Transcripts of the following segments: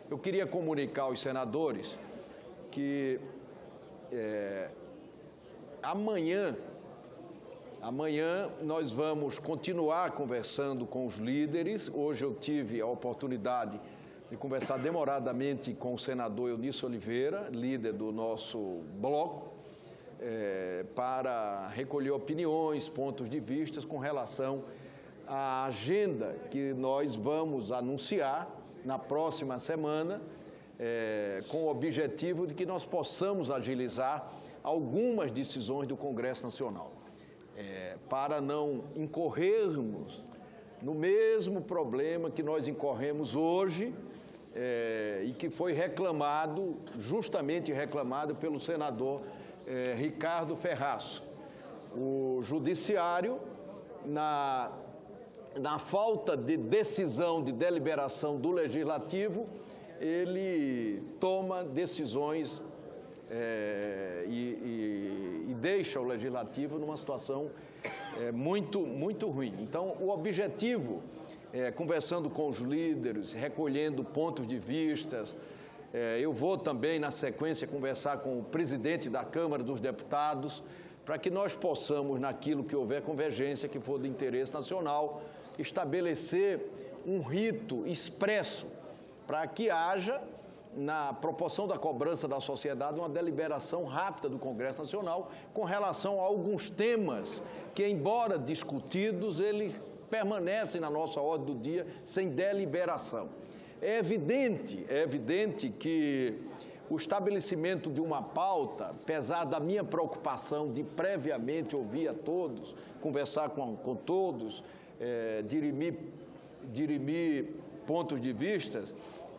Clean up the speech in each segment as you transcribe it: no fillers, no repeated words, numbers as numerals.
Eu queria comunicar aos senadores que amanhã nós vamos continuar conversando com os líderes. Hoje eu tive a oportunidade de conversar demoradamente com o senador Eunício Oliveira, líder do nosso bloco, para recolher opiniões, pontos de vista com relação à agenda que nós vamos anunciar na próxima semana, com o objetivo de que nós possamos agilizar algumas decisões do Congresso Nacional, para não incorrermos no mesmo problema que nós incorremos hoje e que foi justamente reclamado pelo senador Ricardo Ferraz. O Judiciário, na falta de decisão, de deliberação do Legislativo, ele toma decisões e deixa o Legislativo numa situação muito ruim. Então, o objetivo, conversando com os líderes, recolhendo pontos de vistas, eu vou também, na sequência, conversar com o presidente da Câmara dos Deputados, para que nós possamos, naquilo que houver convergência, que for de interesse nacional, estabelecer um rito expresso para que haja, na proporção da cobrança da sociedade, uma deliberação rápida do Congresso Nacional com relação a alguns temas que, embora discutidos, eles permanecem na nossa ordem do dia sem deliberação. É evidente que o estabelecimento de uma pauta, apesar da minha preocupação de previamente ouvir a todos, conversar com todos, dirimir pontos de vista,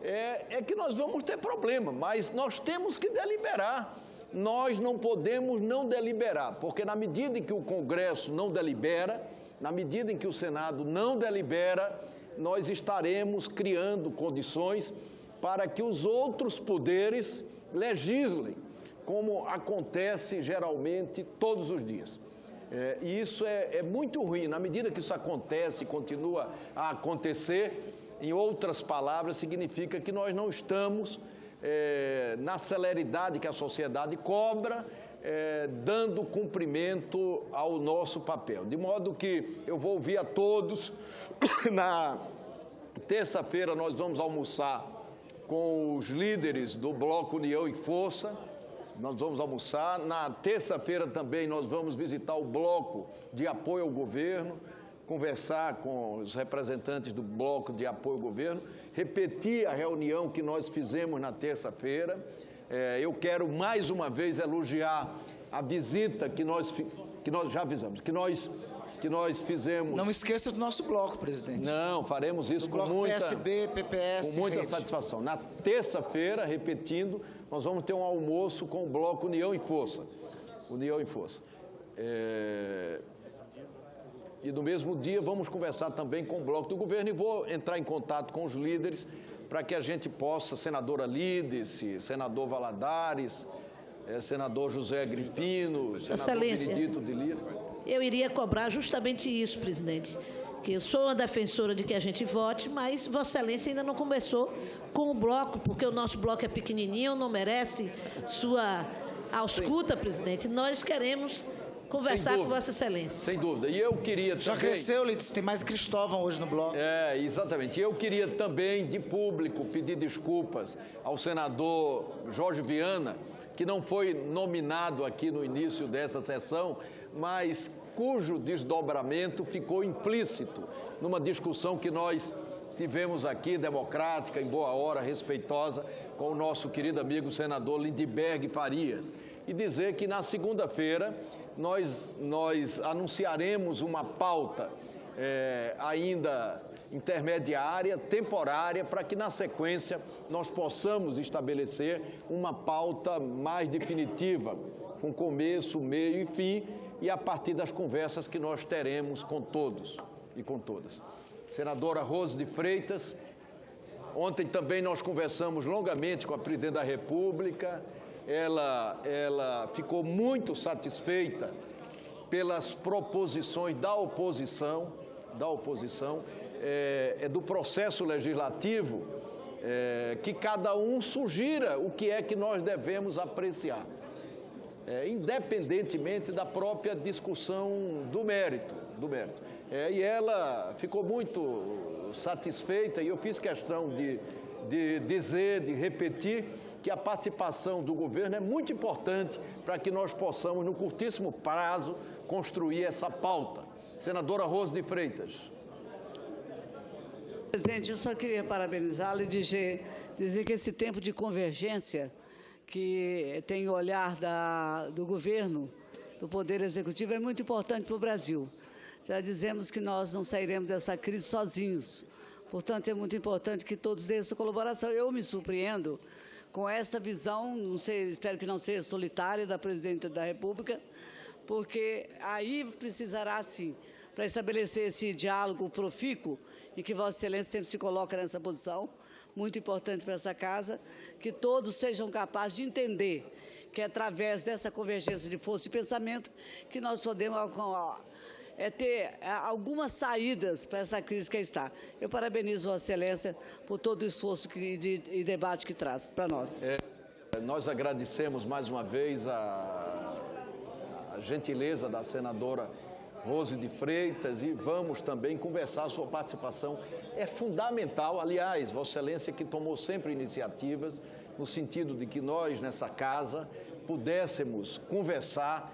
é que nós vamos ter problema, mas nós temos que deliberar. Nós não podemos não deliberar, porque na medida em que o Congresso não delibera, na medida em que o Senado não delibera, nós estaremos criando condições para que os outros poderes legislem, como acontece geralmente todos os dias. E isso é muito ruim. Na medida que isso acontece e continua a acontecer, em outras palavras, significa que nós não estamos na celeridade que a sociedade cobra, dando cumprimento ao nosso papel. De modo que eu vou ouvir a todos. Na terça-feira nós vamos almoçar com os líderes do Bloco União e Força. Nós vamos almoçar. Na terça-feira também nós vamos visitar o Bloco de Apoio ao Governo, conversar com os representantes do Bloco de Apoio ao Governo, repetir a reunião que nós fizemos na terça-feira. Eu quero mais uma vez elogiar a visita que nós já avisamos, que nós fizemos. Não esqueça do nosso bloco, presidente. Não, faremos isso com muita, PSB, PPS, com muita satisfação. Na terça-feira, repetindo, nós vamos ter um almoço com o Bloco União e Força. União e Força. E no mesmo dia vamos conversar também com o Bloco do Governo e vou entrar em contato com os líderes para que a gente possa, senadora Lídice, senador Valadares, senador José Agripino, senador Benedito de Lira. Eu iria cobrar justamente isso, presidente, que eu sou uma defensora de que a gente vote, mas Vossa Excelência ainda não começou com o bloco, porque o nosso bloco é pequenininho, não merece sua ausculta, presidente. Nós queremos conversar com Vossa Excelência. Sem dúvida. E eu queria também... Já cresceu, Lídice, tem mais Cristóvão hoje no bloco. Exatamente. E eu queria também, de público, pedir desculpas ao senador Jorge Viana, que não foi nominado aqui no início dessa sessão, mas cujo desdobramento ficou implícito numa discussão que nós tivemos aqui, democrática, em boa hora, respeitosa, com o nosso querido amigo senador Lindbergh Farias. E dizer que na segunda-feira nós anunciaremos uma pauta ainda intermediária, temporária, para que na sequência nós possamos estabelecer uma pauta mais definitiva, com começo, meio e fim, e a partir das conversas que nós teremos com todos e com todas. Senadora Rose de Freitas, ontem também nós conversamos longamente com a Presidente da República. Ela ficou muito satisfeita pelas proposições da oposição, do processo legislativo, que cada um sugira o que é que nós devemos apreciar, independentemente da própria discussão do mérito. E ela ficou muito satisfeita, e eu fiz questão de dizer, de repetir, que a participação do governo é muito importante para que nós possamos, no curtíssimo prazo, construir essa pauta. Senadora Rose de Freitas. Presidente, eu só queria parabenizá-lo e dizer que esse tempo de convergência que tem o olhar do governo, do Poder Executivo, é muito importante para o Brasil. Já dizemos que nós não sairemos dessa crise sozinhos. Portanto, é muito importante que todos deem sua colaboração. Eu me surpreendo com essa visão, não sei, espero que não seja solitária, da Presidenta da República, porque aí precisará, sim, para estabelecer esse diálogo profícuo, em que Vossa Excelência sempre se coloca nessa posição, muito importante para essa casa, que todos sejam capazes de entender que é através dessa convergência de força e pensamento que nós podemos ter algumas saídas para essa crise que está. Eu parabenizo Vossa Excelência por todo o esforço e debate que traz para nós. Nós agradecemos mais uma vez a gentileza da senadora Rose de Freitas e vamos também conversar. A sua participação é fundamental. Aliás, Vossa Excelência que tomou sempre iniciativas no sentido de que nós, nessa casa, pudéssemos conversar,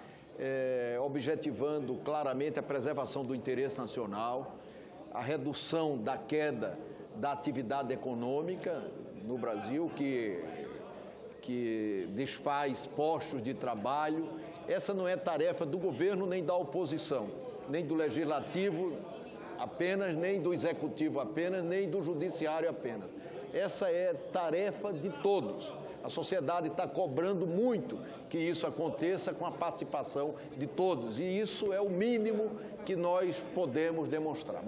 objetivando claramente a preservação do interesse nacional, a redução da queda da atividade econômica no Brasil, que desfaz postos de trabalho. Essa não é tarefa do governo nem da oposição, nem do legislativo apenas, nem do executivo apenas, nem do judiciário apenas. Essa é tarefa de todos. A sociedade está cobrando muito que isso aconteça com a participação de todos, e isso é o mínimo que nós podemos demonstrar.